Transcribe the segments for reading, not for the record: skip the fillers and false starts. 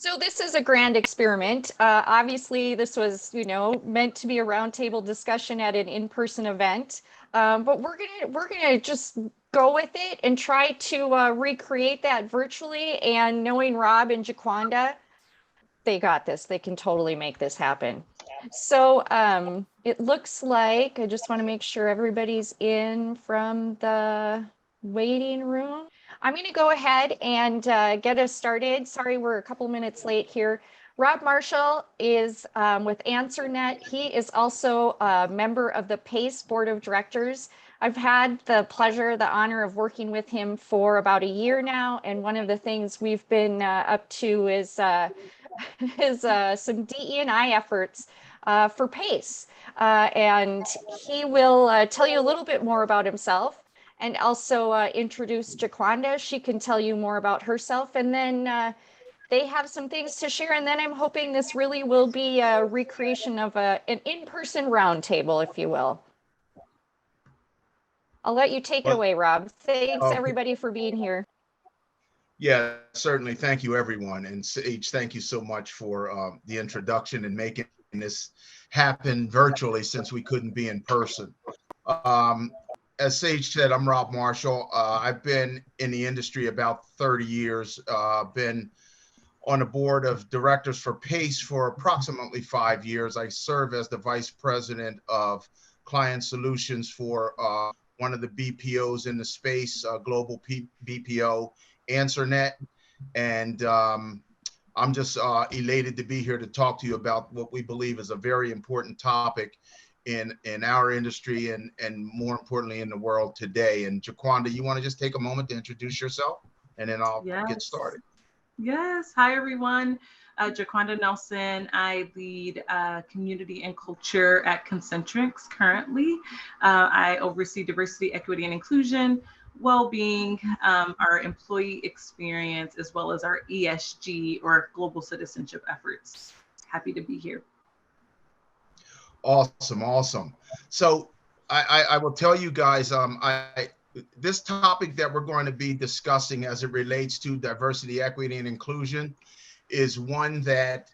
So this is a grand experiment. Obviously, this was, meant to be a roundtable discussion at an in-person event, but we're gonna just go with it and try to recreate that virtually. And knowing Rob and Jaquanda, they got this. They can totally make this happen. So it looks like I just want to make sure everybody's in from the waiting room. I'm going to go ahead and get us started. Sorry, we're a couple minutes late here. Rob Marshall is with AnswerNet. He is also a member of the PACE Board of Directors. I've had the pleasure, the honor of working with him for about a year now. And one of the things we've been up to is some DE&I efforts for PACE. And he will tell you a little bit more about himself and also introduce Jaquanda. She can tell you more about herself. And then they have some things to share. And then I'm hoping this really will be a recreation of an in-person roundtable, if you will. I'll let you take it away, Rob. Thanks, everybody, for being here. Yeah, certainly. Thank you, everyone. And Sage, thank you so much for the introduction and making this happen virtually since we couldn't be in person. As Sage said, I'm Rob Marshall. I've been in the industry about 30 years, been on the board of directors for PACE for approximately 5 years. I serve as the vice president of client solutions for one of the BPOs in the space, global BPO, AnswerNet. And I'm just elated to be here to talk to you about what we believe is a very important topic in our industry and more importantly in the world today. And Jaquanda, you want to just take a moment to introduce yourself and then I'll get started. Yes. Hi, everyone. Jaquanda Nelson. I lead community and culture at Concentrix currently. I oversee diversity, equity, and inclusion, well-being, our employee experience, as well as our ESG or global citizenship efforts. Happy to be here. Awesome. So I will tell you guys, this topic that we're going to be discussing as it relates to diversity, equity, and inclusion is one that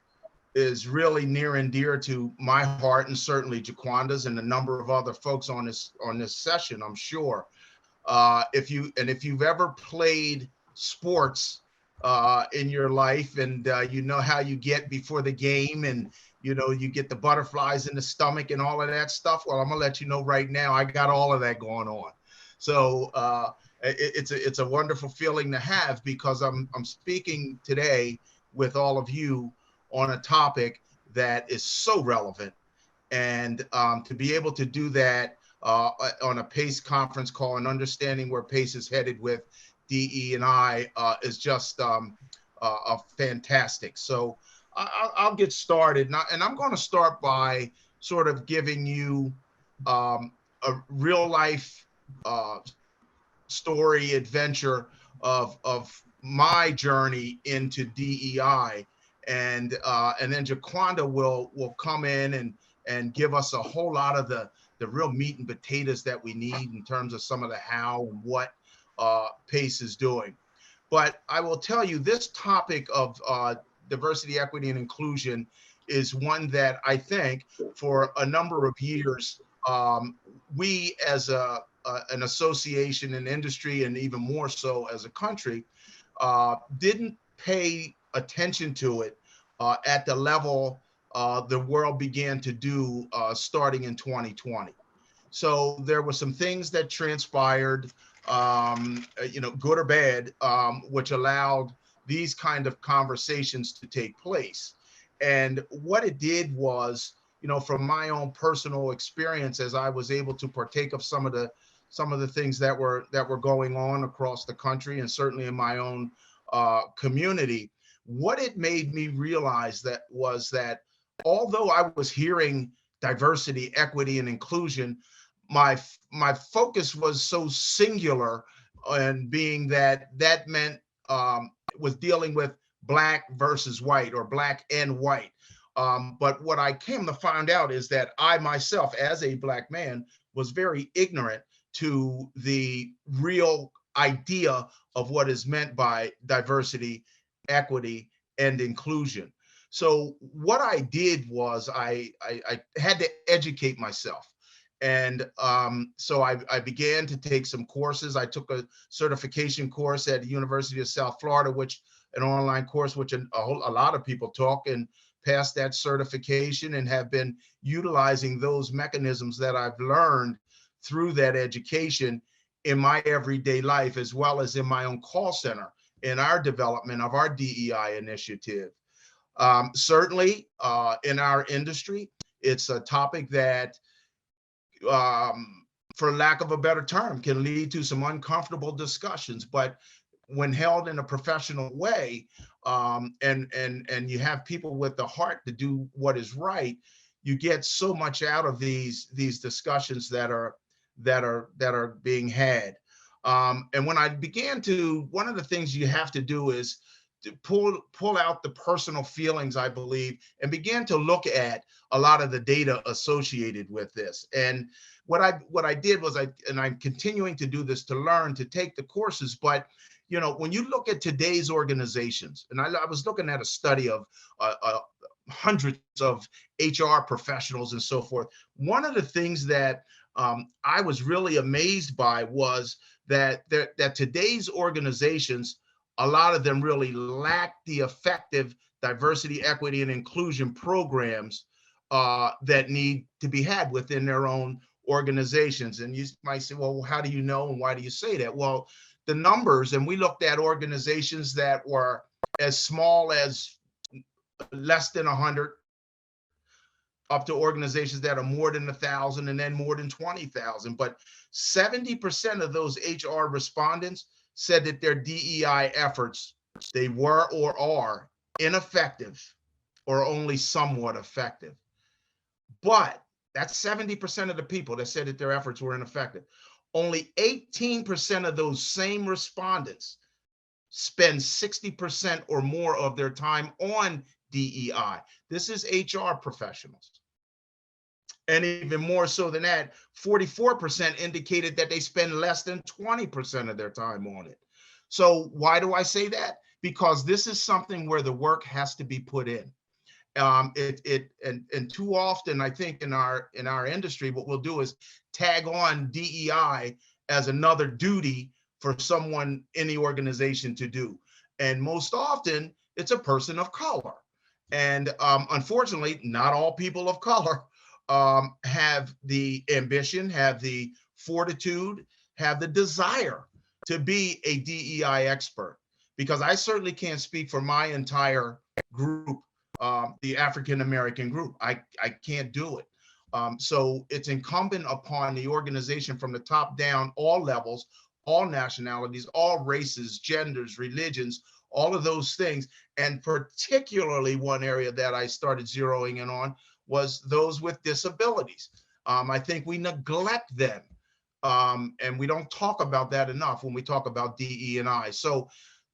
is really near and dear to my heart and certainly Jaquanda's and a number of other folks on this session, I'm sure. If you've ever played sports in your life and you know how you get before the game and you get the butterflies in the stomach and all of that stuff, well, I'm gonna let you know right now, I got all of that going on. So it's a wonderful feeling to have because I'm speaking today with all of you on a topic that is so relevant, and to be able to do that on a PACE conference call and understanding where PACE is headed with DE&I is just fantastic. So I'll get started, and I'm going to start by sort of giving you a real life story adventure of my journey into DEI, and then Jaquanda will come in and give us a whole lot of the real meat and potatoes that we need in terms of some of the how and what PACE is doing. But I will tell you, this topic of diversity, equity, and inclusion is one that I think for a number of years, we as an association and industry, and even more so as a country, didn't pay attention to it at the level the world began to do starting in 2020. So there were some things that transpired, good or bad, which allowed these kind of conversations to take place. And what it did was, from my own personal experience, as I was able to partake of some of the things that were going on across the country and certainly in my own community, what it made me realize was that although I was hearing diversity, equity, and inclusion, my focus was so singular, and being that meant was dealing with black versus white or black and white. But what I came to find out is that I myself, as a black man, was very ignorant to the real idea of what is meant by diversity, equity, and inclusion. So what I did was I had to educate myself. And so I began to take some courses. I took a certification course at the University of South Florida, which an online course, which a lot of people took, and passed that certification, and have been utilizing those mechanisms that I've learned through that education in my everyday life, as well as in my own call center in our development of our DEI initiative. Certainly in our industry, it's a topic that, for lack of a better term, can lead to some uncomfortable discussions. But when held in a professional way, and you have people with the heart to do what is right, you get so much out of these discussions that are being had. And when I began to, one of the things you have to do is to pull out the personal feelings, I believe, and begin to look at a lot of the data associated with this. And what I did was and I'm continuing to do this, to learn, to take the courses. But you know, when you look at today's organizations, and I was looking at a study of hundreds of HR professionals and so forth, one of the things that I was really amazed by was that today's organizations, a lot of them really lack the effective diversity, equity, and inclusion programs that need to be had within their own organizations. And you might say, well, how do you know, and why do you say that? Well, the numbers, and we looked at organizations that were as small as less than 100, up to organizations that are more than 1,000, and then more than 20,000. But 70% of those HR respondents said that their DEI efforts, they were or are ineffective, or only somewhat effective. But that's 70% of the people that said that their efforts were ineffective. Only 18% of those same respondents spend 60% or more of their time on DEI. This is HR professionals. And even more so than that, 44% indicated that they spend less than 20% of their time on it. So why do I say that? Because this is something where the work has to be put in. And too often, I think in our industry, what we'll do is tag on DEI as another duty for someone in the organization to do. And most often, it's a person of color. And unfortunately, not all people of color have the ambition, have the fortitude, have the desire to be a DEI expert. Because I certainly can't speak for my entire group, the African American group. I can't do it. So it's incumbent upon the organization from the top down, all levels, all nationalities, all races, genders, religions, all of those things. And particularly one area that I started zeroing in on was those with disabilities. I think we neglect them. And we don't talk about that enough when we talk about DE&I. So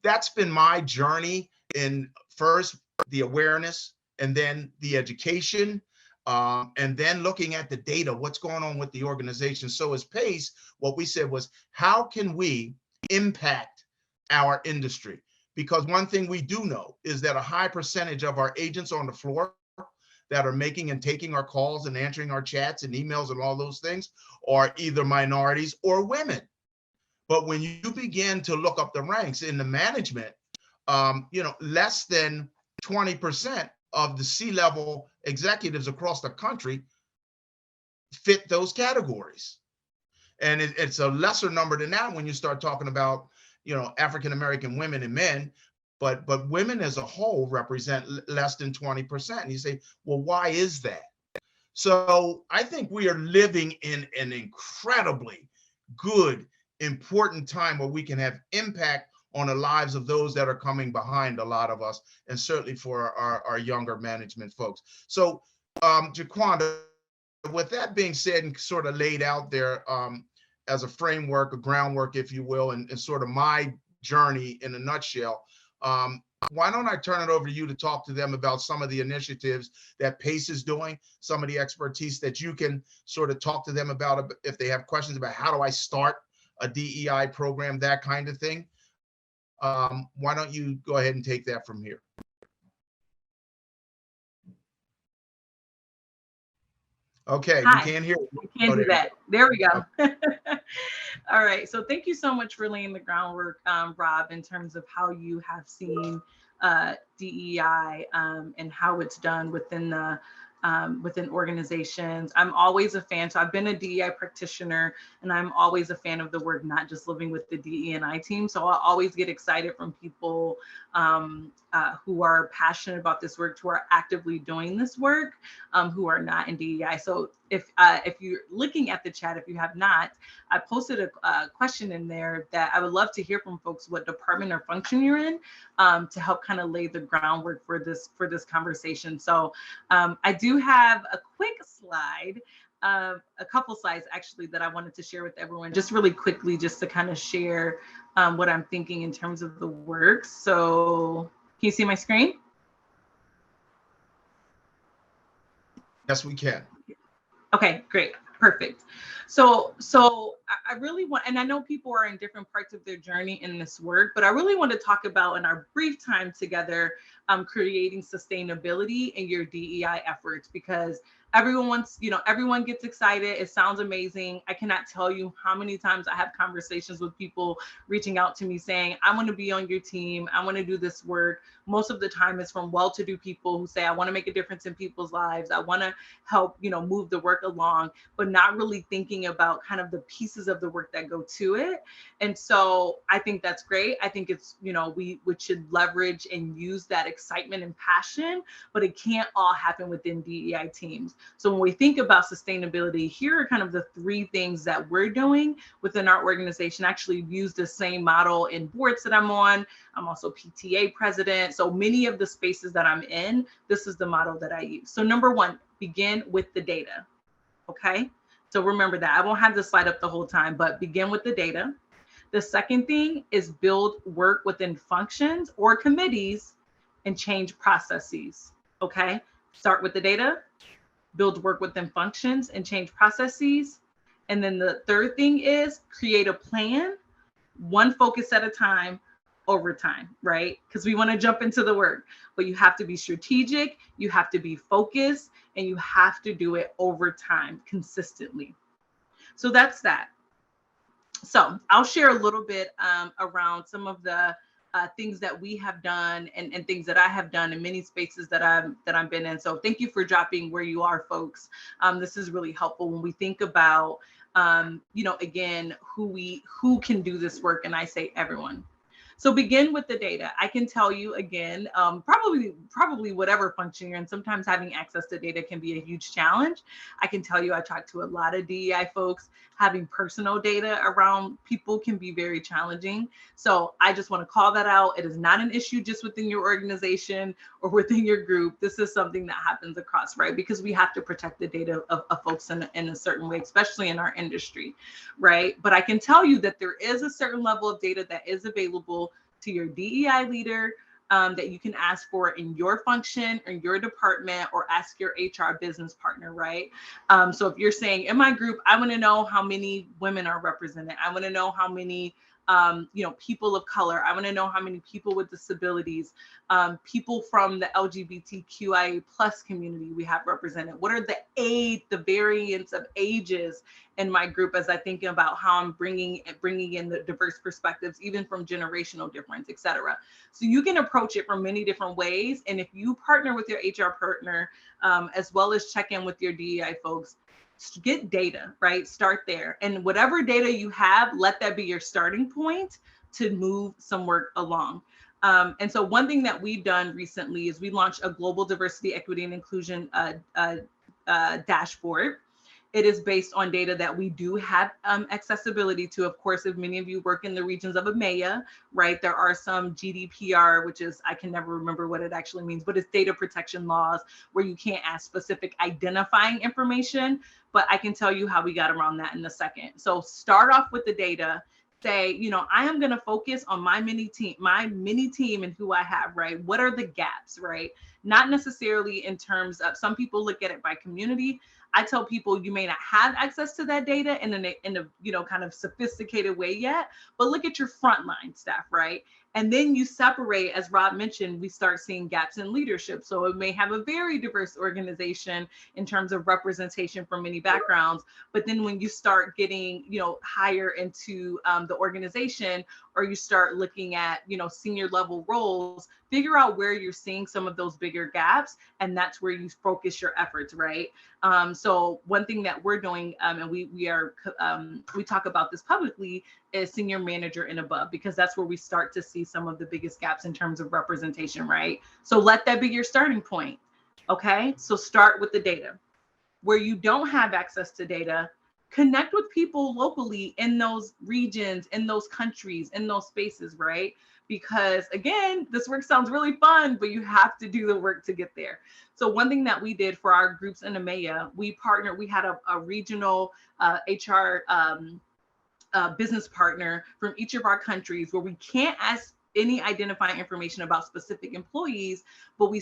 that's been my journey in first the awareness, and then the education, and then looking at the data, what's going on with the organization. So as PACE, what we said was, how can we impact our industry? Because one thing we do know is that a high percentage of our agents on the floor that are making and taking our calls and answering our chats and emails and all those things are either minorities or women. But when you begin to look up the ranks in the management, you know, less than 20% of the C-level executives across the country fit those categories. And it's a lesser number than that when you start talking about, you know, African-American women and men, but women as a whole represent less than 20%. And you say, well, why is that? So I think we are living in an incredibly good, important time where we can have impact on the lives of those that are coming behind a lot of us, and certainly for our younger management folks. So Jaquanda, with that being said and sort of laid out there as a framework, a groundwork, if you will, and sort of my journey in a nutshell, why don't I turn it over to you to talk to them about some of the initiatives that PACE is doing, some of the expertise that you can sort of talk to them about if they have questions about how do I start a DEI program, that kind of thing. Why don't you go ahead and take that from here? Okay, we Hi. can't hear you. We can Oh, do there you that. There we go. go. All right. So thank you so much for laying the groundwork, Rob, in terms of how you have seen DEI and how it's done within the within organizations. I'm always a fan. So I've been a DEI practitioner, and I'm always a fan of the work, not just living with the DE&I team. So I always get excited from people who are passionate about this work, who are actively doing this work, who are not in DEI. So if you're looking at the chat, if you have not, I posted a question in there that I would love to hear from folks what department or function you're in, to help kind of lay the groundwork for this conversation. So I do have a quick slide, a couple slides actually, that I wanted to share with everyone, just really quickly, just to kind of share what I'm thinking in terms of the work. So can you see my screen? Yes, we can. Okay, great. Perfect. So I really want, and I know people are in different parts of their journey in this work, but I really want to talk about, in our brief time together, creating sustainability in your DEI efforts, because everyone wants, everyone gets excited. It sounds amazing. I cannot tell you how many times I have conversations with people reaching out to me saying, I want to be on your team. I want to do this work. Most of the time it's from well-to-do people who say, I want to make a difference in people's lives. I want to help, move the work along, but not really thinking about kind of the pieces of the work that go to it. And so I think that's great. I think it's, we should leverage and use that excitement and passion, but it can't all happen within DEI teams. So when we think about sustainability, here are kind of the three things that we're doing within our organization. I actually use the same model in boards that I'm on. I'm also PTA president. So many of the spaces that I'm in, this is the model that I use. So number one, begin with the data. Okay. So remember that. I won't have this slide up the whole time, but begin with the data. The second thing is build work within functions or committees and change processes. Okay. Start with the data, build work within functions and change processes. And then the third thing is create a plan, one focus at a time, over time, right? Because we want to jump into the work, but you have to be strategic, you have to be focused, and you have to do it over time consistently. So that's that. So I'll share a little bit around some of the things that we have done and things that I have done in many spaces that I've been in. So thank you for dropping where you are, folks. This is really helpful when we think about, again, who can do this work, and I say everyone. So begin with the data. I can tell you again, probably whatever function you're in, sometimes having access to data can be a huge challenge. I can tell you, I talk to a lot of DEI folks, having personal data around people can be very challenging. So I just want to call that out. It is not an issue just within your organization or within your group. This is something that happens across, right? Because we have to protect the data of folks in a certain way, especially in our industry, right? But I can tell you that there is a certain level of data that is available to your DEI leader, that you can ask for in your function or your department, or ask your HR business partner, right? So if you're saying, in my group, I want to know how many women are represented. I want to know how many people of color. I want to know how many people with disabilities, people from the LGBTQIA plus community we have represented. What are the variants of ages in my group, as I think about how I'm bringing in the diverse perspectives, even from generational difference, et cetera. So you can approach it from many different ways. And if you partner with your HR partner, as well as check in with your DEI folks, get data, right? Start there. And whatever data you have, let that be your starting point to move some work along. And so one thing that we've done recently is we launched a global diversity, equity, and inclusion dashboard. It is based on data that we do have accessibility to. Of course, if many of you work in the regions of EMEA, right, there are some GDPR, which is, I can never remember what it actually means, but it's data protection laws where you can't ask specific identifying information, but I can tell you how we got around that in a second. So start off with the data. Say, I am going to focus on my mini team and who I have, right? What are the gaps, right? Not necessarily in terms of, some people look at it by community. I tell people you may not have access to that data in a kind of sophisticated way yet, but look at your frontline staff, right? And then you separate, as Rob mentioned, we start seeing gaps in leadership. So it may have a very diverse organization in terms of representation from many backgrounds. But then when you start getting, higher into the organization, or you start looking at, senior level roles, figure out where you're seeing some of those bigger gaps. And that's where you focus your efforts, right? So one thing that we're doing, and we talk about this publicly, is senior manager and above, because that's where we start to see some of the biggest gaps in terms of representation, right? So let that be your starting point. Okay, so start with the data. Where you don't have access to data, connect with people locally in those regions, in those countries, in those spaces, right? Because again, this work sounds really fun, but you have to do the work to get there. So one thing that we did for our groups in EMEA, we had a regional HR business partner from each of our countries, where we can't ask any identifying information about specific employees, but we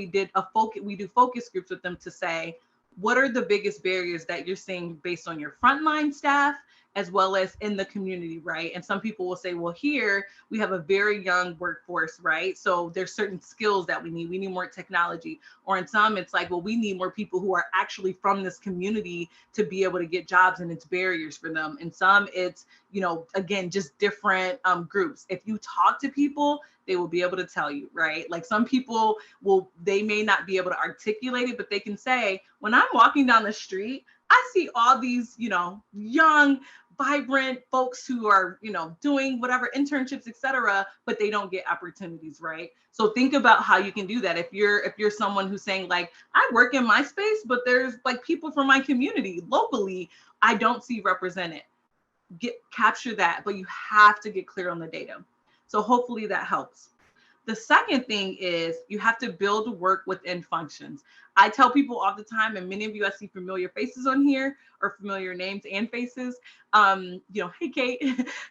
do focus groups with them to say, what are the biggest barriers that you're seeing based on your frontline staff, as well as in the community, right? And some people will say, well, here we have a very young workforce, right? So there's certain skills that we need more technology. Or in some, it's like, well, we need more people who are actually from this community to be able to get jobs, and it's barriers for them. And some, it's, again, just different groups. If you talk to people, they will be able to tell you, right? Like some people they may not be able to articulate it, but they can say, when I'm walking down the street, I see all these, young, vibrant folks who are, doing whatever internships, et cetera, but they don't get opportunities, right? So think about how you can do that. If you're someone who's saying like, I work in my space, but there's like people from my community locally, I don't see represented. Capture that, but you have to get clear on the data. So hopefully that helps. The second thing is you have to build work within functions. I tell people all the time, and many of you, I see familiar faces on here, or familiar names and faces. Hey Kate,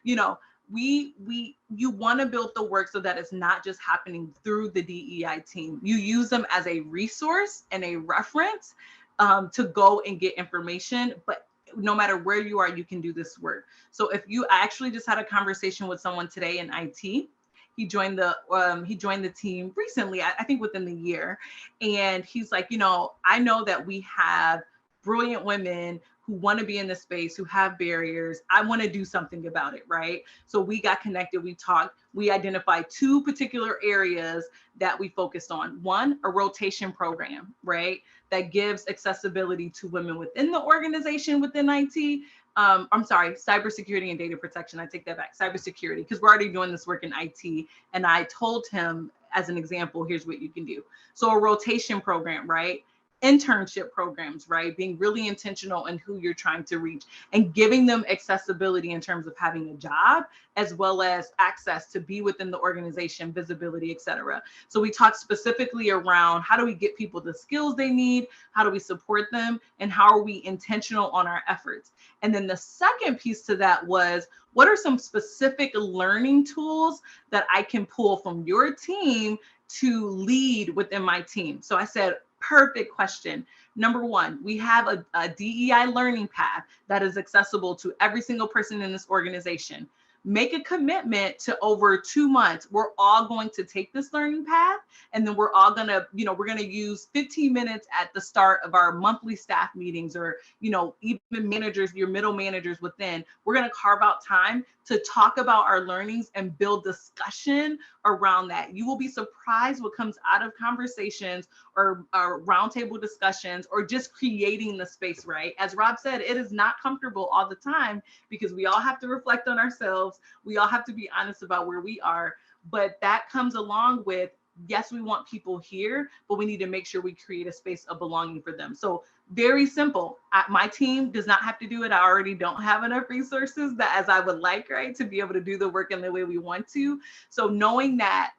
you want to build the work so that it's not just happening through the DEI team. You use them as a resource and a reference to go and get information, but no matter where you are, you can do this work. So I actually just had a conversation with someone today in IT. He joined the team recently, I think within the year. And he's like, I know that we have brilliant women who want to be in this space, who have barriers. I want to do something about it, right? So we got connected, we talked, we identified 2 particular areas that we focused on. One, a rotation program, right? That gives accessibility to women within the organization, within IT. I'm sorry, cybersecurity and data protection. I take that back, cybersecurity, because we're already doing this work in IT. And I told him, as an example, here's what you can do. So a rotation program, right? Internship programs, right? Being really intentional in who you're trying to reach, and giving them accessibility in terms of having a job, as well as access to be within the organization, visibility, et cetera. So we talked specifically around how do we get people the skills they need, how do we support them, and how are we intentional on our efforts. And then the second piece to that was, what are some specific learning tools that I can pull from your team to lead within my team? So I said, perfect question. Number 1, we have a DEI learning path that is accessible to every single person in this organization. Make a commitment to over 2 months. We're all going to take this learning path, and then we're all gonna, we're gonna use 15 minutes at the start of our monthly staff meetings, or, even managers, your middle managers within, we're gonna carve out time to talk about our learnings and build discussion around that. You will be surprised what comes out of conversations or roundtable discussions, or just creating the space, right? As Rob said, it is not comfortable all the time, because we all have to reflect on ourselves. We all have to be honest about where we are, but that comes along with, yes, we want people here, but we need to make sure we create a space of belonging for them. So very simple. My team does not have to do it. I already don't have enough resources as I would like, right, to be able to do the work in the way we want to. So knowing that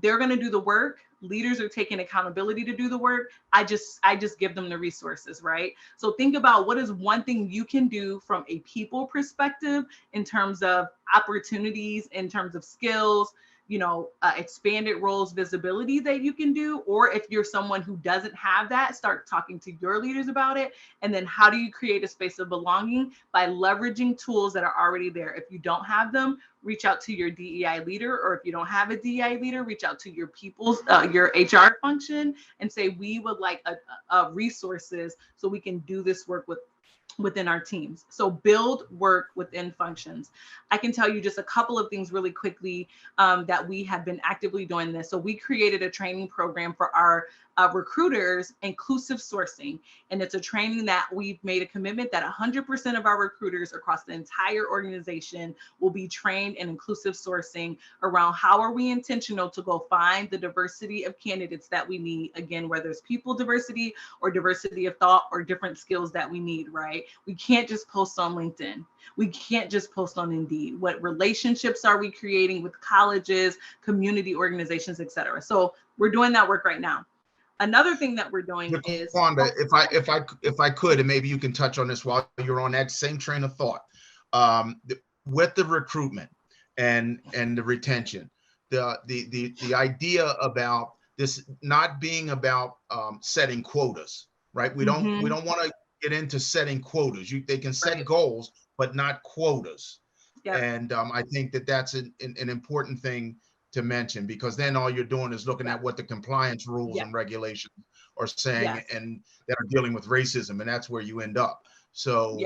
they're going to do the work, leaders are taking accountability to do the work, I just give them the resources, right? So think about, what is one thing you can do from a people perspective, in terms of opportunities, in terms of skills, expanded roles visibility that you can do. Or if you're someone who doesn't have that, start talking to your leaders about it. And then how do you create a space of belonging? By leveraging tools that are already there. If you don't have them, reach out to your DEI leader, or if you don't have a DEI leader, reach out to your your HR function and say, we would like a resources so we can do this work within our teams. So build work within functions. I can tell you just a couple of things really quickly that we have been actively doing this. So we created a training program for our recruiters, inclusive sourcing. And it's a training that we've made a commitment that 100% of our recruiters across the entire organization will be trained in inclusive sourcing around how are we intentional to go find the diversity of candidates that we need. Again, whether it's people diversity or diversity of thought or different skills that we need, right? We can't just post on LinkedIn. We can't just post on Indeed. What relationships are we creating with colleges, community organizations, et cetera? So we're doing that work right now. Another thing that we're doing is, Wanda, if I could, and maybe you can touch on this while you're on that same train of thought, with the recruitment and the retention, the idea about this not being about setting quotas, right? We don't want to get into setting quotas. They can set goals, but not quotas. Yep. And I think that that's an important thing to mention, because then all you're doing is looking at what the compliance rules and regulations are saying, and that are dealing with racism, and that's where you end up. So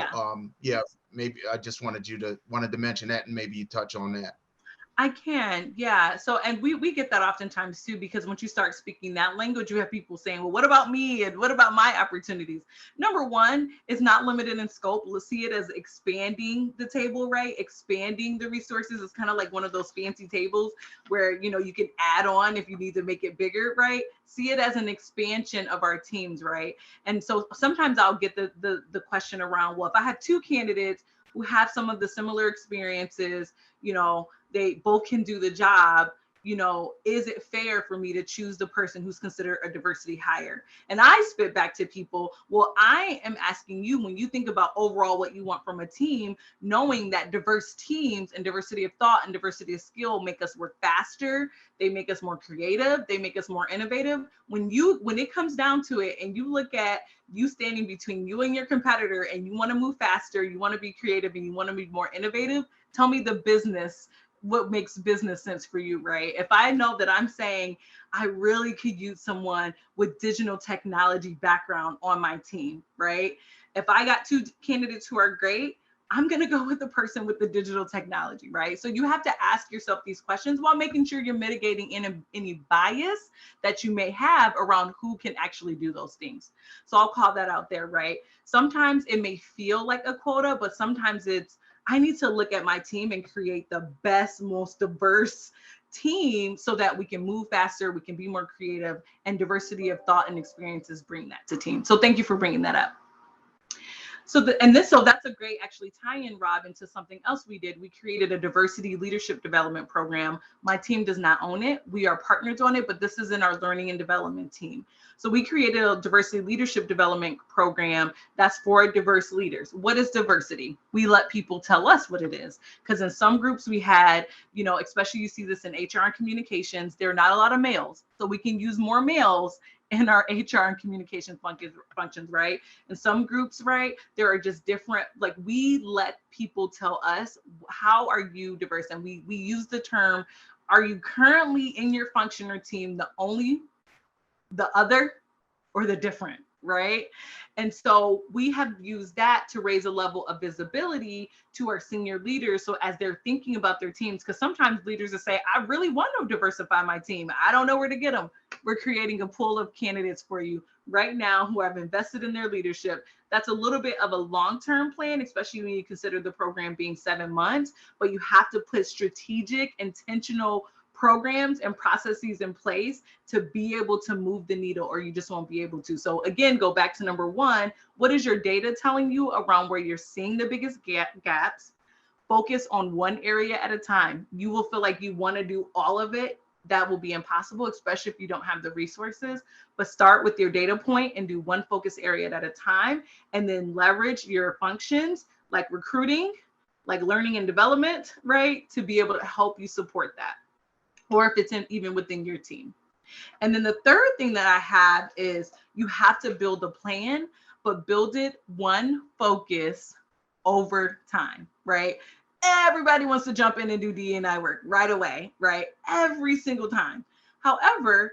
maybe I just wanted to mention that, and maybe you touch on that. I can, yeah. So, and we get that oftentimes too, because once you start speaking that language, you have people saying, well, what about me? And what about my opportunities? Number one, it's not limited in scope. Let's see it as expanding the table, right? Expanding the resources is kind of like one of those fancy tables where, you can add on if you need to make it bigger, right? See it as an expansion of our teams, right? And so sometimes I'll get the question around, well, if I have two candidates who have some of the similar experiences, they both can do the job, is it fair for me to choose the person who's considered a diversity hire? And I spit back to people, well, I am asking you, when you think about overall what you want from a team, knowing that diverse teams and diversity of thought and diversity of skill make us work faster, they make us more creative, they make us more innovative. When it comes down to it, and you look at you standing between you and your competitor, and you want to move faster, you want to be creative, and you want to be more innovative, tell me the business, what makes business sense for you, right? If I know that I'm saying I really could use someone with digital technology background on my team, right? If I got two candidates who are great, I'm going to go with the person with the digital technology, right? So you have to ask yourself these questions while making sure you're mitigating any bias that you may have around who can actually do those things. So I'll call that out there, right? Sometimes it may feel like a quota, but sometimes it's, I need to look at my team and create the best, most diverse team so that we can move faster, we can be more creative, and diversity of thought and experiences bring that to team. So thank you for bringing that up. So that's a great actually tie-in, Rob, into something else we did. We created a diversity leadership development program. My team does not own it. We are partners on it, but this is in our learning and development team. So we created a diversity leadership development program that's for diverse leaders. What is diversity? We let people tell us what it is. Because in some groups we had, especially you see this in HR and communications, there are not a lot of males. So we can use more males in our HR and communication functions, right? In some groups, right, there are just different, like we let people tell us, how are you diverse? And we use the term, are you currently in your function or team the only, the other, or the different, right? And so we have used that to raise a level of visibility to our senior leaders. So as they're thinking about their teams, because sometimes leaders will say, I really want to diversify my team. I don't know where to get them. We're creating a pool of candidates for you right now who have invested in their leadership. That's a little bit of a long-term plan, especially when you consider the program being 7 months, but you have to put strategic, intentional programs and processes in place to be able to move the needle, or you just won't be able to. So again, go back to number one, what is your data telling you around where you're seeing the biggest gaps? Focus on one area at a time. You will feel like you want to do all of it. That will be impossible, especially if you don't have the resources, but start with your data point and do one focus area at a time, and then leverage your functions like recruiting, like learning and development, right, to be able to help you support that. or if it's even within your team. And then the third thing that I have is you have to build a plan, but build it one focus over time, right? Everybody wants to jump in and do DE&I work right away, right? Every single time. However,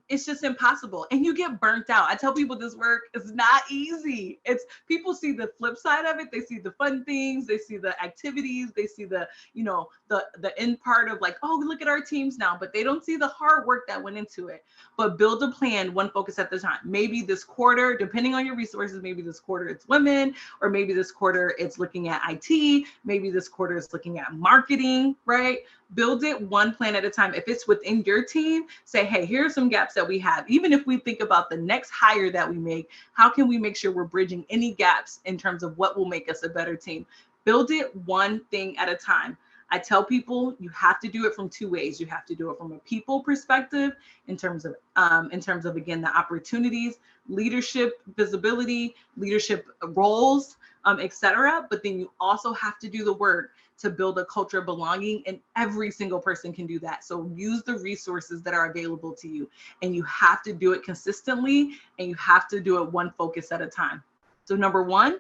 it's just impossible, and you get burnt out. I tell people this work is not easy. It's people see the flip side of it. They see the fun things, they see the activities, they see the, you know, the end part of like, oh, look at our teams now, but they don't see the hard work that went into it. But build a plan, one focus at the time. Maybe this quarter, depending on your resources, maybe this quarter it's women, or maybe this quarter it's looking at IT, maybe this quarter is looking at marketing, right? Build it one plan at a time. If it's within your team, say, hey, here are some gaps that we have. Even if we think about the next hire that we make, how can we make sure we're bridging any gaps in terms of what will make us a better team? Build it one thing at a time. I tell people you have to do it from two ways. You have to do it from a people perspective in terms of again, the opportunities, leadership visibility, leadership roles, etc. But then you also have to do the work to build a culture of belonging, and every single person can do that. So use the resources that are available to you, and you have to do it consistently, and you have to do it one focus at a time. So number one,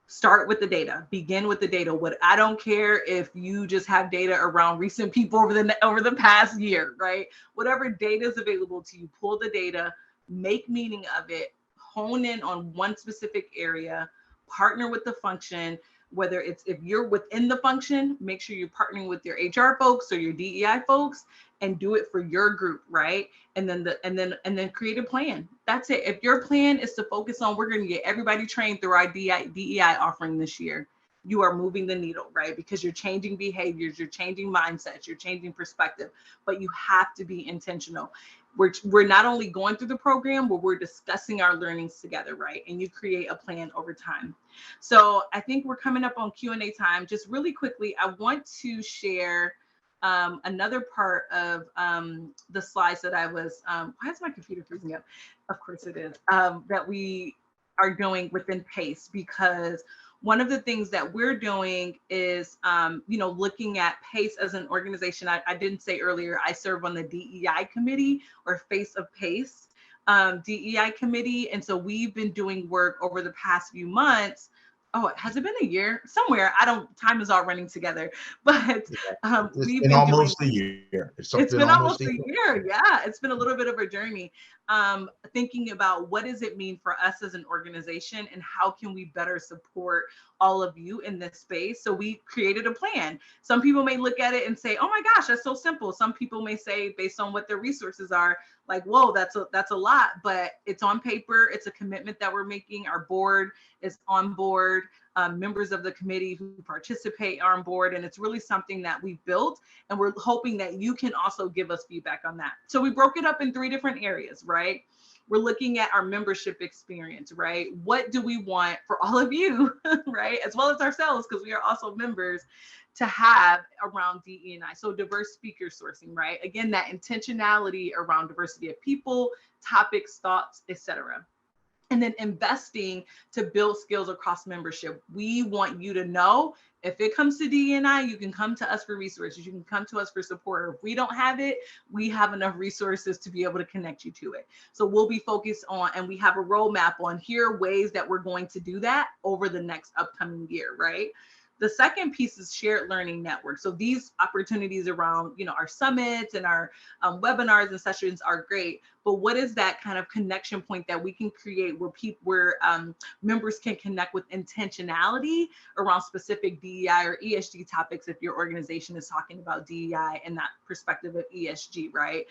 start with the data. Begin with the data. What I don't care if you just have data around recent people over the past year, right? Whatever data is available to you, pull the data, make meaning of it, hone in on one specific area, partner with the function. Whether it's, if you're within the function, make sure you're partnering with your HR folks or your DEI folks, and do it for your group, right? And then create a plan. That's it. If your plan is to focus on, we're going to get everybody trained through our DEI offering this year, you are moving the needle, right? Because you're changing behaviors, you're changing mindsets, you're changing perspective, but you have to be intentional. We're not only going through the program, but we're discussing our learnings together, right? And you create a plan over time. So I think we're coming up on Q&A time. Just really quickly, I want to share another part of the slides that I was, why is my computer freezing up? Of course it is, that we are doing within PACE, because one of the things that we're doing is, looking at PACE as an organization. I didn't say earlier, I serve on the DEI committee, or Face of PACE DEI committee. And so we've been doing work over the past few months. Oh, has it been a year? Somewhere, time is all running together. But we've been almost a year. It's been almost a year. Yeah, it's been a little bit of a journey. Thinking about what does it mean for us as an organization, and how can we better support all of you in this space? So we created a plan. Some people may look at it and say, oh my gosh, that's so simple. Some people may say, based on what their resources are, like, whoa, that's a lot, but it's on paper. It's a commitment that we're making. Our board is on board. Members of the committee who participate are on board, and it's really something that we've built, and we're hoping that you can also give us feedback on that. So we broke it up in 3 different areas, right? We're looking at our membership experience, right? What do we want for all of you, right? As well as ourselves, because we are also members, to have around DE&I. So diverse speaker sourcing, right? Again, that intentionality around diversity of people, topics, thoughts, etc. And then investing to build skills across membership. We want you to know, if it comes to DE&I, you can come to us for resources. You can come to us for support. If we don't have it, we have enough resources to be able to connect you to it. So we'll be focused on, and we have a roadmap on, here are ways that we're going to do that over the next upcoming year, right? The second piece is shared learning network. So these opportunities around, our summits and our webinars and sessions are great. But what is that kind of connection point that we can create where members can connect with intentionality around specific DEI or ESG topics, if your organization is talking about DEI and that perspective of ESG, right?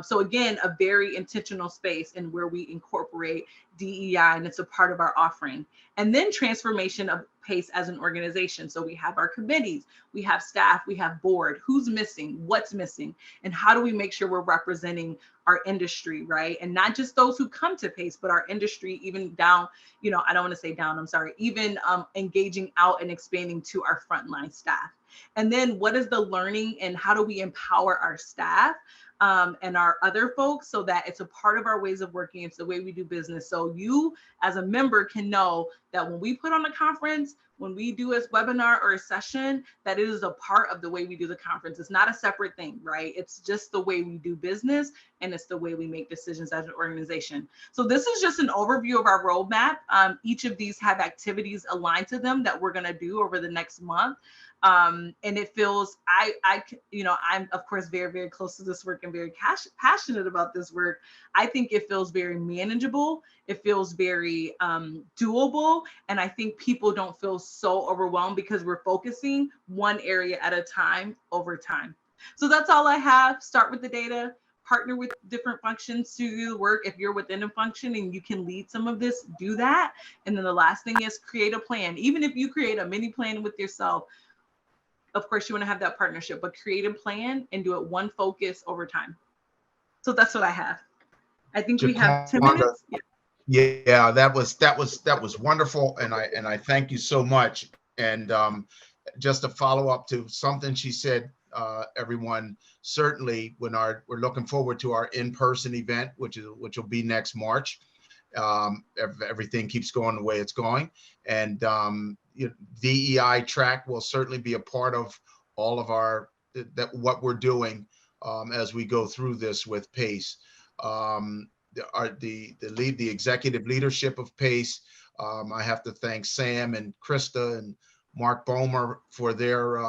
So again, a very intentional space in where we incorporate DEI, and it's a part of our offering. And then transformation of PACE as an organization. So we have our committees, we have staff, we have board. Who's missing? What's missing? And how do we make sure we're representing our industry, right? And not just those who come to PACE, but our industry, even down, I don't want to say down, I'm sorry, even engaging out and expanding to our frontline staff. And then what is the learning and how do we empower our staff and our other folks so that it's a part of our ways of working. It's the way we do business. So you as a member can know that when we put on a conference, when we do a webinar or a session, that it is a part of the way we do the conference. It's not a separate thing, right? It's just the way we do business and it's the way we make decisions as an organization. So this is just an overview of our roadmap. Each of these have activities aligned to them that we're gonna do over the next month. And it feels, I'm of course very, very close to this work and very passionate about this work. I think it feels very manageable. It feels very doable. And I think people don't feel so overwhelmed because we're focusing one area at a time over time. So that's all I have. Start with the data, partner with different functions to do the work. If you're within a function and you can lead some of this, do that. And then the last thing is create a plan. Even if you create a mini plan with yourself, of course, you want to have that partnership, but create a plan and do it one focus over time. So that's what I have. I think we have 10 minutes. Yeah, that was wonderful, and I thank you so much. And just to follow up to something she said, everyone, certainly when we're looking forward to our in-person event, which will be next March. Everything keeps going the way it's going, and DEI track will certainly be a part of all of what we're doing as we go through this with PACE. The executive leadership of PACE. I have to thank Sam and Krista and Mark Bomer for their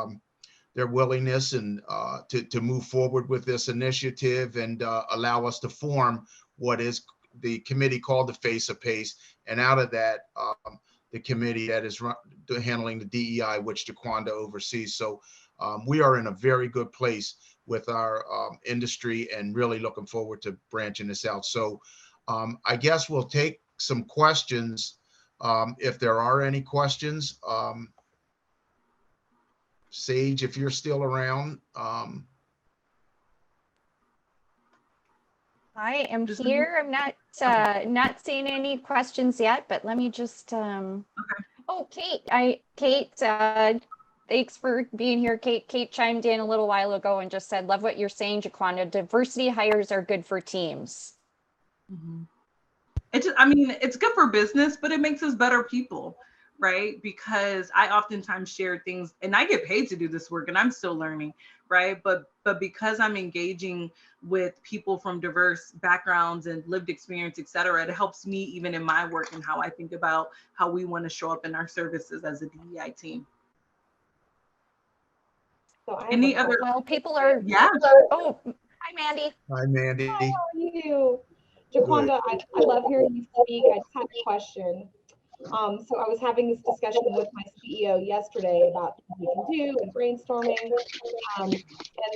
willingness and to move forward with this initiative and allow us to form what is the committee called the Face of PACE, and out of that, the committee that is handling the DEI, which Jaquanda oversees. So we are in a very good place with our industry and really looking forward to branching this out. So I guess we'll take some questions if there are any questions. Sage, if you're still around. I am here. I'm not seeing any questions yet, but let me just okay. Oh, Kate, thanks for being here. Kate chimed in a little while ago and just said, love what you're saying, Jaquanda. Diversity hires are good for teams. Mm-hmm. It's good for business, but it makes us better people, right? Because I oftentimes share things and I get paid to do this work and I'm still learning, right? But because I'm engaging with people from diverse backgrounds and lived experience, et cetera, it helps me even in my work and how I think about how we want to show up in our services as a DEI team. So any other? Well, people are. Yeah. Oh, hi, Mandy. Hi, Mandy. How are you? Jaquanda, I love hearing you speak. I just have a question. So I was having this discussion with my CEO yesterday about what we can do and brainstorming. And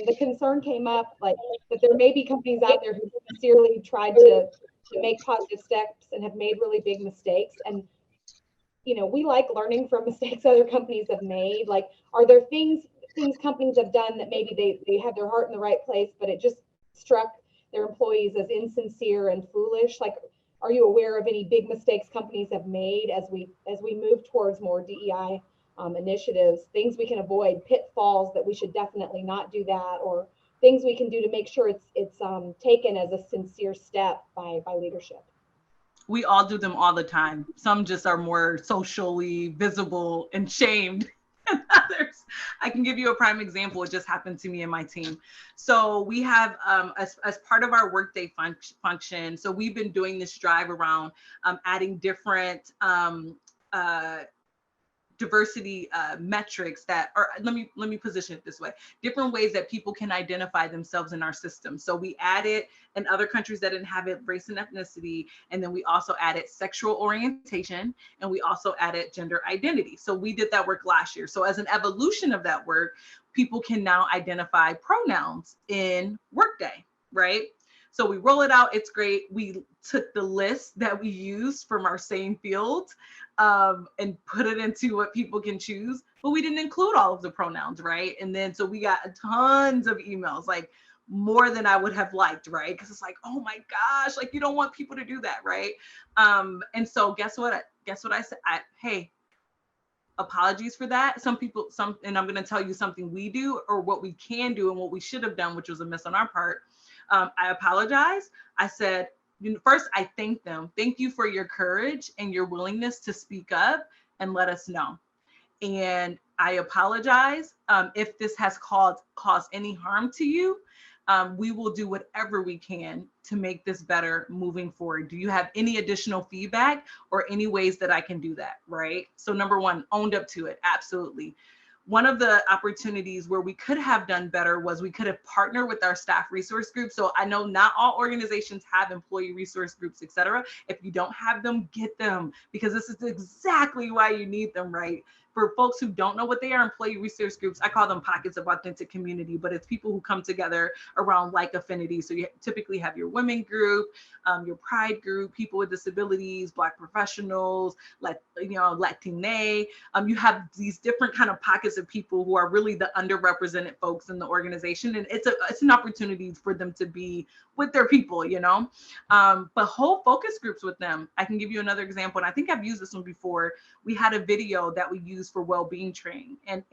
the concern came up like that there may be companies out there who sincerely tried to make positive steps and have made really big mistakes. And, we like learning from mistakes other companies have made. Like, are there things companies have done that maybe they had their heart in the right place, but it just struck their employees as insincere and foolish? Like, are you aware of any big mistakes companies have made as we move towards more DEI initiatives, things we can avoid, pitfalls that we should definitely not do that, or things we can do to make sure it's taken as a sincere step by leadership? We all do them all the time. Some just are more socially visible and shamed than others. I can give you a prime example. It just happened to me and my team. So we have, as part of our workday function, so we've been doing this drive around adding different diversity metrics that are, let me position it this way, different ways that people can identify themselves in our system. So we added, in other countries that didn't have it, race and ethnicity, and then we also added sexual orientation, and we also added gender identity. So we did that work last year. So as an evolution of that work, people can now identify pronouns in Workday, right? So we roll it out. It's great. We took the list that we used from our same fields and put it into what people can choose, but we didn't include all of the pronouns, right? And then so we got tons of emails, like more than I would have liked, right? Because it's like, oh my gosh, like you don't want people to do that, right? And so guess what I said? Hey, apologies for that. And I'm going to tell you something we do, or what we can do, and what we should have done, which was a miss on our part. I apologize. I said, first, I thank them. Thank you for your courage and your willingness to speak up and let us know. And I apologize if this has caused any harm to you. We will do whatever we can to make this better moving forward. Do you have any additional feedback or any ways that I can do that, right? So number one, owned up to it, absolutely. One of the opportunities where we could have done better was we could have partnered with our staff resource group. So I know not all organizations have employee resource groups, et cetera. If you don't have them, get them, because this is exactly why you need them, right? For folks who don't know what they are, employee resource groups, I call them pockets of authentic community, but it's people who come together around like affinity. So you typically have your women group, your pride group, people with disabilities, Black professionals, Latine. You have these different kind of pockets of people who are really the underrepresented folks in the organization. And it's an opportunity for them to be with their people, but whole focus groups with them. I can give you another example, and I think I've used this one before. We had a video that we used for well-being training, and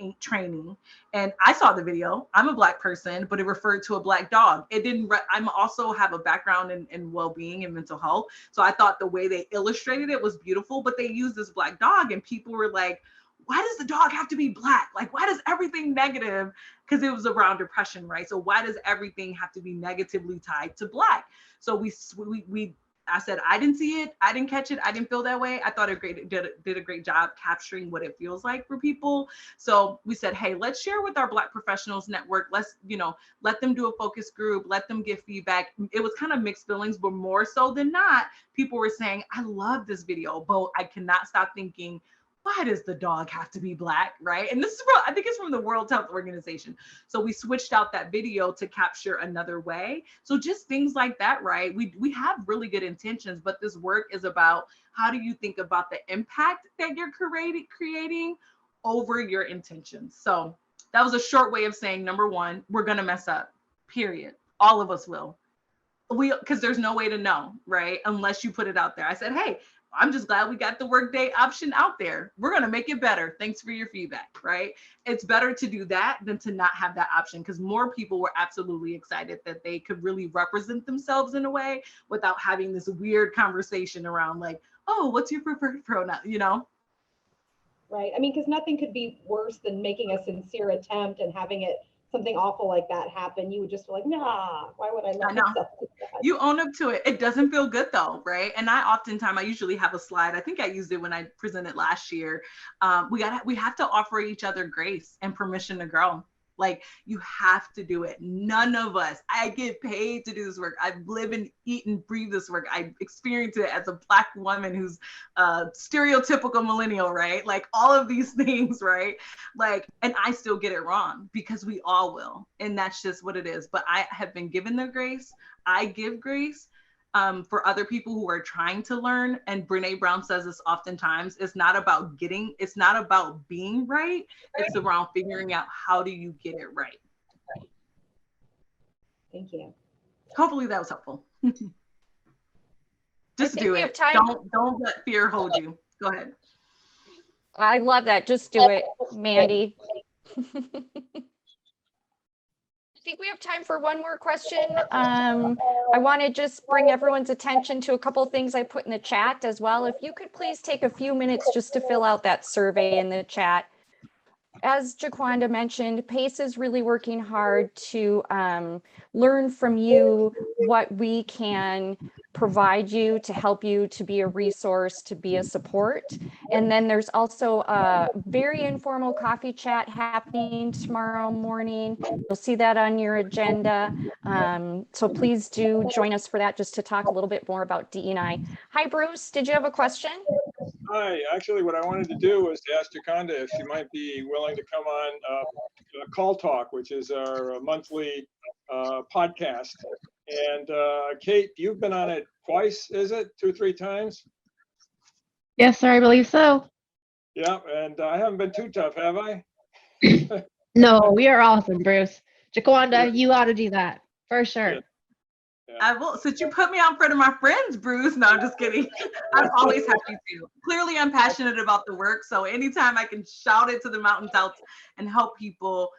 I saw the video. I'm a Black person, but it referred to a Black dog. It didn't. I'm also have a background in well-being and mental health, so I thought the way they illustrated it was beautiful. But they used this Black dog, and people were like, "Why does the dog have to be Black? Like, why does everything negative?" Because it was around depression, right? So why does everything have to be negatively tied to Black? So I said, I didn't see it. I didn't catch it. I didn't feel that way. I thought it did a great job capturing what it feels like for people. So we said, hey, let's share with our Black professionals network. Let's, let them do a focus group. Let them give feedback. It was kind of mixed feelings, but more so than not, people were saying, I love this video, but I cannot stop thinking, why does the dog have to be Black, right? And this is I think it's from the World Health Organization. So we switched out that video to capture another way. So just things like that, right? We have really good intentions, but this work is about how do you think about the impact that you're creating over your intentions. So that was a short way of saying, number one, we're gonna mess up, period. All of us will. Because there's no way to know, right? Unless you put it out there. I said, hey, I'm just glad we got the workday option out there. We're going to make it better. Thanks for your feedback, right? It's better to do that than to not have that option, because more people were absolutely excited that they could really represent themselves in a way without having this weird conversation around like, oh, what's your preferred pronoun, Right. I mean, because nothing could be worse than making a sincere attempt and having something awful like that happen. You would just be like, nah, why would I let myself do that? You own up to it. It doesn't feel good though, right? And I usually have a slide. I think I used it when I presented last year. We have to offer each other grace and permission to grow. Like, you have to do it. None of us, I get paid to do this work. I live and eat and breathe this work. I experience it as a Black woman who's a stereotypical millennial, right? Like all of these things, right? Like, and I still get it wrong, because we all will. And that's just what it is. But I have been given the grace. I give grace for other people who are trying to learn. And Brene Brown says this oftentimes, it's not about being right. It's around figuring out how do you get it right. Thank you. Hopefully that was helpful. Just do it. Don't let fear hold you. Go ahead. I love that. Just do it, Mandy. I think we have time for one more question. I want to just bring everyone's attention to a couple of things I put in the chat as well. If you could please take a few minutes just to fill out that survey in the chat. As Jaquanda mentioned, PACE is really working hard to learn from you what we can provide you to help you to be a resource, to be a support. And then there's also a very informal coffee chat happening tomorrow morning. You'll see that on your agenda. So please do join us for that, just to talk a little bit more about DE&I. Hi, Bruce. Did you have a question? Hi, actually what I wanted to do was to ask Jaquanda if she might be willing to come on Call Talk, which is our monthly podcast. And Kate, you've been on it twice, is it? 2-3 times? Yes, sir, I believe so. Yeah, and I haven't been too tough, have I? No, we are awesome, Bruce. Jaquanda, you ought to do that, for sure. Yeah. Yeah. I will. Since you put me out in front of my friends, Bruce. No, I'm just kidding. I'm always happy to. Clearly, I'm passionate about the work. So anytime I can shout it to the mountaintops and help people,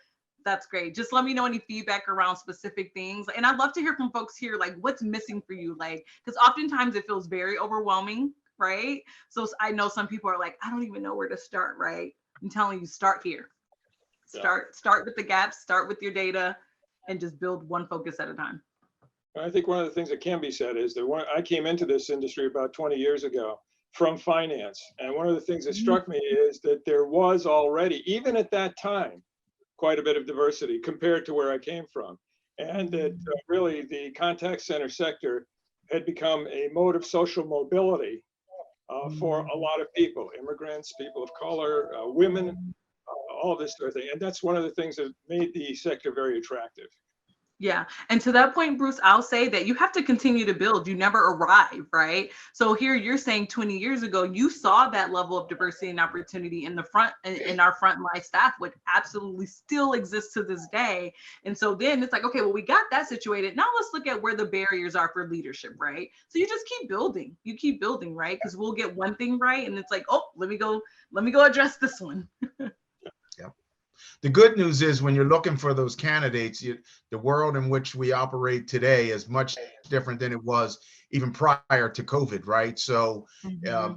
that's great. Just let me know any feedback around specific things. And I'd love to hear from folks here, like what's missing for you? Like, because oftentimes it feels very overwhelming, right? So I know some people are like, I don't even know where to start, right? I'm telling you, start here. Start with the gaps, start with your data, and just build one focus at a time. I think one of the things that can be said is that I came into this industry about 20 years ago from finance. And one of the things that struck me is that there was already, even at that time, quite a bit of diversity compared to where I came from. And that really the contact center sector had become a mode of social mobility for a lot of people, immigrants, people of color, women, all this sort of thing. And that's one of the things that made the sector very attractive. Yeah. And to that point, Bruce, I'll say that you have to continue to build. You never arrive, right? So here you're saying 20 years ago, you saw that level of diversity and opportunity in our frontline staff, which absolutely still exists to this day. And so then it's like, okay, well, we got that situated. Now let's look at where the barriers are for leadership, right? So you just keep building. You keep building, right? Because we'll get one thing right. And it's like, oh, let me go address this one. The good news is when you're looking for those candidates, the world in which we operate today is much different than it was even prior to COVID, right? So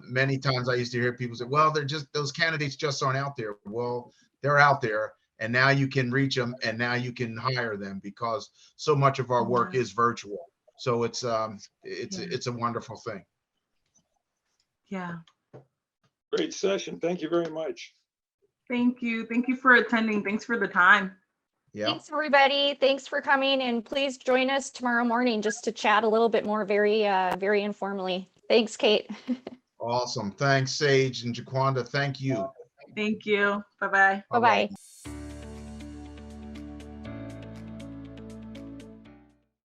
many times I used to hear people say, well, those candidates just aren't out there. Well, they're out there, and now you can reach them, and now you can hire them because so much of our work is virtual. So it's a wonderful thing. Yeah. Great session. Thank you very much. Thank you. Thank you for attending. Thanks for the time. Yeah. Thanks, everybody. Thanks for coming, and please join us tomorrow morning just to chat a little bit more, very informally. Thanks, Kate. Awesome. Thanks, Sage and Jaquanda. Thank you. Thank you. Bye-bye. Bye-bye.